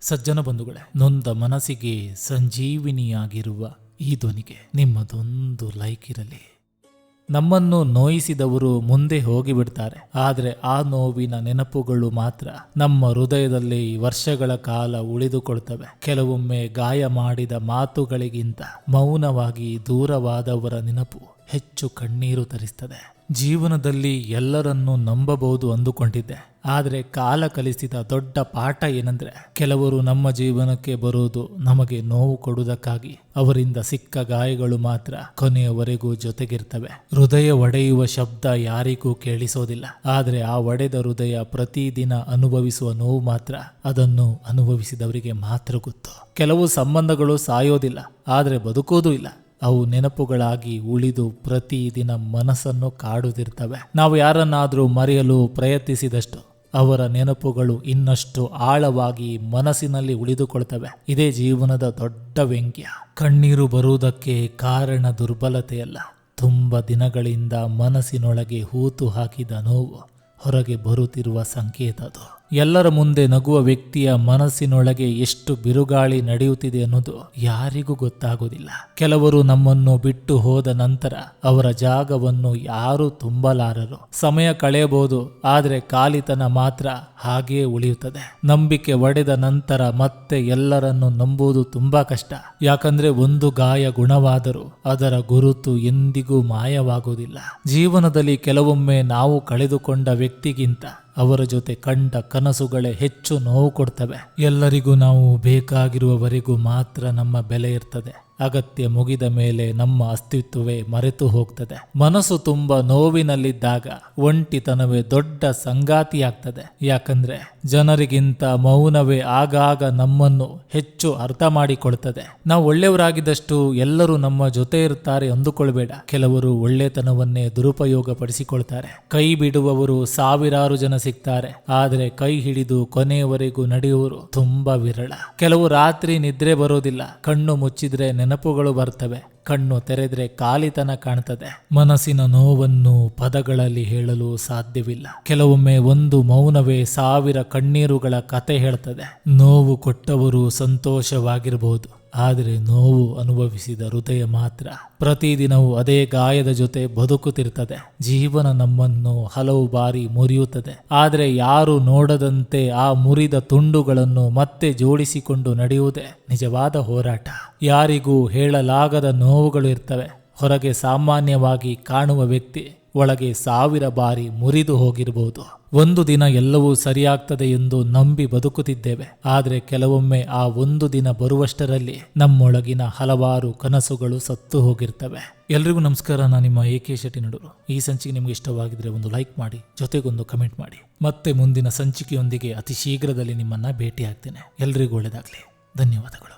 ಸಜ್ಜನ ಬಂಧುಗಳೇ, ನೊಂದ ಮನಸ್ಸಿಗೆ ಸಂಜೀವಿನಿಯಾಗಿರುವ ಈ ಧ್ವನಿಗೆ ನಿಮ್ಮದೊಂದು ಲೈಕ್ ಇರಲಿ. ನಮ್ಮನ್ನು ನೋಯಿಸಿದವರು ಮುಂದೆ ಹೋಗಿಬಿಡ್ತಾರೆ, ಆದರೆ ಆ ನೋವಿನ ನೆನಪುಗಳು ಮಾತ್ರ ನಮ್ಮ ಹೃದಯದಲ್ಲಿ ವರ್ಷಗಳ ಕಾಲ ಉಳಿದುಕೊಳ್ತವೆ. ಕೆಲವೊಮ್ಮೆ ಗಾಯ ಮಾಡಿದ ಮಾತುಗಳಿಗಿಂತ ಮೌನವಾಗಿ ದೂರವಾದವರ ನೆನಪು ಹೆಚ್ಚು ಕಣ್ಣೀರು ತರಿಸ್ತದೆ. ಜೀವನದಲ್ಲಿ ಎಲ್ಲರನ್ನೂ ನಂಬಬಹುದು ಅಂದುಕೊಂಡಿದ್ದೆ, ಆದರೆ ಕಾಲ ಕಲಿಸಿದ ದೊಡ್ಡ ಪಾಠ ಏನಂದ್ರೆ, ಕೆಲವರು ನಮ್ಮ ಜೀವನಕ್ಕೆ ಬರುವುದು ನಮಗೆ ನೋವು ಕೊಡುವುದಕ್ಕಾಗಿ. ಅವರಿಂದ ಸಿಕ್ಕ ಗಾಯಗಳು ಮಾತ್ರ ಕೊನೆಯವರೆಗೂ ಜೊತೆಗಿರ್ತವೆ. ಹೃದಯ ಒಡೆಯುವ ಶಬ್ದ ಯಾರಿಗೂ ಕೇಳಿಸೋದಿಲ್ಲ, ಆದರೆ ಆ ಒಡೆದ ಹೃದಯ ಪ್ರತಿದಿನ ಅನುಭವಿಸುವ ನೋವು ಮಾತ್ರ ಅದನ್ನು ಅನುಭವಿಸಿದವರಿಗೆ ಮಾತ್ರ ಗೊತ್ತು. ಕೆಲವು ಸಂಬಂಧಗಳು ಸಾಯೋದಿಲ್ಲ, ಆದರೆ ಬದುಕೋದೂ ಇಲ್ಲ. ಅವು ನೆನಪುಗಳಾಗಿ ಉಳಿದು ಪ್ರತಿದಿನ ಮನಸ್ಸನ್ನು ಕಾಡುತ್ತಿರ್ತವೆ. ನಾವು ಯಾರನ್ನಾದರೂ ಮರೆಯಲು ಪ್ರಯತ್ನಿಸಿದಷ್ಟು ಅವರ ನೆನಪುಗಳು ಇನ್ನಷ್ಟು ಆಳವಾಗಿ ಮನಸ್ಸಿನಲ್ಲಿ ಉಳಿದುಕೊಳ್ತವೆ. ಇದೇ ಜೀವನದ ದೊಡ್ಡ ವ್ಯಂಗ್ಯ. ಕಣ್ಣೀರು ಬರುವುದಕ್ಕೆ ಕಾರಣ ದುರ್ಬಲತೆಯಲ್ಲ, ತುಂಬ ದಿನಗಳಿಂದ ಮನಸ್ಸಿನೊಳಗೆ ಹೂತು ಹಾಕಿದ ನೋವು ಹೊರಗೆ ಬರುತ್ತಿರುವ ಸಂಕೇತ ಅದು. ಎಲ್ಲರ ಮುಂದೆ ನಗುವ ವ್ಯಕ್ತಿಯ ಮನಸ್ಸಿನೊಳಗೆ ಎಷ್ಟು ಬಿರುಗಾಳಿ ನಡೆಯುತ್ತಿದೆ ಅನ್ನೋದು ಯಾರಿಗೂ ಗೊತ್ತಾಗೋದಿಲ್ಲ. ಕೆಲವರು ನಮ್ಮನ್ನು ಬಿಟ್ಟು ಹೋದ ನಂತರ ಅವರ ಜಾಗವನ್ನು ಯಾರೂ ತುಂಬಲಾರರು. ಸಮಯ ಕಳೆಯಬಹುದು, ಆದರೆ ಖಾಲಿತನ ಮಾತ್ರ ಹಾಗೇ ಉಳಿಯುತ್ತದೆ. ನಂಬಿಕೆ ಒಡೆದ ನಂತರ ಮತ್ತೆ ಎಲ್ಲರನ್ನು ನಂಬುವುದು ತುಂಬಾ ಕಷ್ಟ. ಯಾಕಂದ್ರೆ ಒಂದು ಗಾಯ ಗುಣವಾದರೂ ಅದರ ಗುರುತು ಎಂದಿಗೂ ಮಾಯವಾಗುವುದಿಲ್ಲ. ಜೀವನದಲ್ಲಿ ಕೆಲವೊಮ್ಮೆ ನಾವು ಕಳೆದುಕೊಂಡ ವ್ಯಕ್ತಿಗಿಂತ ಅವರ ಜೊತೆ ಕಂಡ ಕನಸುಗಳೇ ಹೆಚ್ಚು ನೋವು ಕೊಡ್ತವೆ. ಎಲ್ಲರಿಗೂ ನಾವು ಬೇಕಾಗಿರುವವರೆಗೂ ಮಾತ್ರ ನಮ್ಮ ಬೆಲೆ ಇರ್ತದೆ. ಅಗತ್ಯ ಮುಗಿದ ಮೇಲೆ ನಮ್ಮ ಅಸ್ತಿತ್ವವೇ ಮರೆತು ಹೋಗ್ತದೆ. ಮನಸ್ಸು ತುಂಬ ನೋವಿನಲ್ಲಿದ್ದಾಗ ಒಂಟಿತನವೇ ದೊಡ್ಡ ಸಂಗಾತಿಯಾಗ್ತದೆ. ಯಾಕಂದ್ರೆ ಜನರಿಗಿಂತ ಮೌನವೇ ಆಗಾಗ ನಮ್ಮನ್ನು ಹೆಚ್ಚು ಅರ್ಥ ಮಾಡಿಕೊಳ್ತದೆ. ನಾವು ಒಳ್ಳೆಯವರಾಗಿದ್ದಷ್ಟು ಎಲ್ಲರೂ ನಮ್ಮ ಜೊತೆ ಇರ್ತಾರೆ ಅಂದುಕೊಳ್ಬೇಡ. ಕೆಲವರು ಒಳ್ಳೆತನವನ್ನೇ ದುರುಪಯೋಗ ಪಡಿಸಿಕೊಳ್ತಾರೆ. ಕೈ ಬಿಡುವವರು ಸಾವಿರಾರು ಜನ ಸಿಗ್ತಾರೆ, ಆದರೆ ಕೈ ಹಿಡಿದು ಕೊನೆಯವರೆಗೂ ನಡೆಯುವರು ತುಂಬಾ ವಿರಳ. ಕೆಲವು ರಾತ್ರಿ ನಿದ್ರೆ ಬರೋದಿಲ್ಲ, ಕಣ್ಣು ಮುಚ್ಚಿದ್ರೆ ನೆನಪುಗಳು ಬರ್ತವೆ, ಕಣ್ಣು ತೆರೆದ್ರೆ ಖಾಲಿತನ ಕಾಣ್ತದೆ. ಮನಸ್ಸಿನ ನೋವನ್ನು ಪದಗಳಲ್ಲಿ ಹೇಳಲು ಸಾಧ್ಯವಿಲ್ಲ. ಕೆಲವೊಮ್ಮೆ ಒಂದು ಮೌನವೇ ಸಾವಿರ ಕಣ್ಣೀರುಗಳ ಕತೆ ಹೇಳ್ತದೆ. ನೋವು ಕೊಟ್ಟವರು ಸಂತೋಷವಾಗಿರಬಹುದು, ಆದರೆ ನೋವು ಅನುಭವಿಸಿದ ಹೃದಯ ಮಾತ್ರ ಪ್ರತಿದಿನವೂ ಅದೇ ಗಾಯದ ಜೊತೆ ಬದುಕುತ್ತಿರ್ತದೆ. ಜೀವನ ನಮ್ಮನ್ನು ಹಲವು ಬಾರಿ ಮುರಿಯುತ್ತದೆ, ಆದರೆ ಯಾರು ನೋಡದಂತೆ ಆ ಮುರಿದ ತುಂಡುಗಳನ್ನು ಮತ್ತೆ ಜೋಡಿಸಿಕೊಂಡು ನಡೆಯುವುದೇ ನಿಜವಾದ ಹೋರಾಟ. ಯಾರಿಗೂ ಹೇಳಲಾಗದ ನೋವುಗಳು ಇರ್ತವೆ. ಹೊರಗೆ ಸಾಮಾನ್ಯವಾಗಿ ಕಾಣುವ ವ್ಯಕ್ತಿ ಒಳಗೆ ಸಾವಿರ ಬಾರಿ ಮುರಿದು ಹೋಗಿರಬಹುದು. ಒಂದು ದಿನ ಎಲ್ಲವೂ ಸರಿಯಾಗ್ತದೆ ಎಂದು ನಂಬಿ ಬದುಕುತ್ತಿದ್ದೇವೆ, ಆದರೆ ಕೆಲವೊಮ್ಮೆ ಆ ಒಂದು ದಿನ ಬರುವಷ್ಟರಲ್ಲಿ ನಮ್ಮೊಳಗಿನ ಹಲವಾರು ಕನಸುಗಳು ಸತ್ತು ಹೋಗಿರ್ತವೆ. ಎಲ್ರಿಗೂ ನಮಸ್ಕಾರ, ನಾನು ನಿಮ್ಮ AK ಶೆಟ್ಟಿ ನಡೂರು. ಈ ಸಂಚಿಕೆ ನಿಮಗೆ ಇಷ್ಟವಾಗಿದ್ರೆ ಒಂದು ಲೈಕ್ ಮಾಡಿ, ಜೊತೆಗೊಂದು ಕಮೆಂಟ್ ಮಾಡಿ. ಮತ್ತೆ ಮುಂದಿನ ಸಂಚಿಕೆಯೊಂದಿಗೆ ಅತಿ ಶೀಘ್ರದಲ್ಲಿ ನಿಮ್ಮನ್ನ ಭೇಟಿ ಆಗ್ತೇನೆ. ಎಲ್ರಿಗೂ ಒಳ್ಳೆಯದಾಗಲಿ. ಧನ್ಯವಾದಗಳು.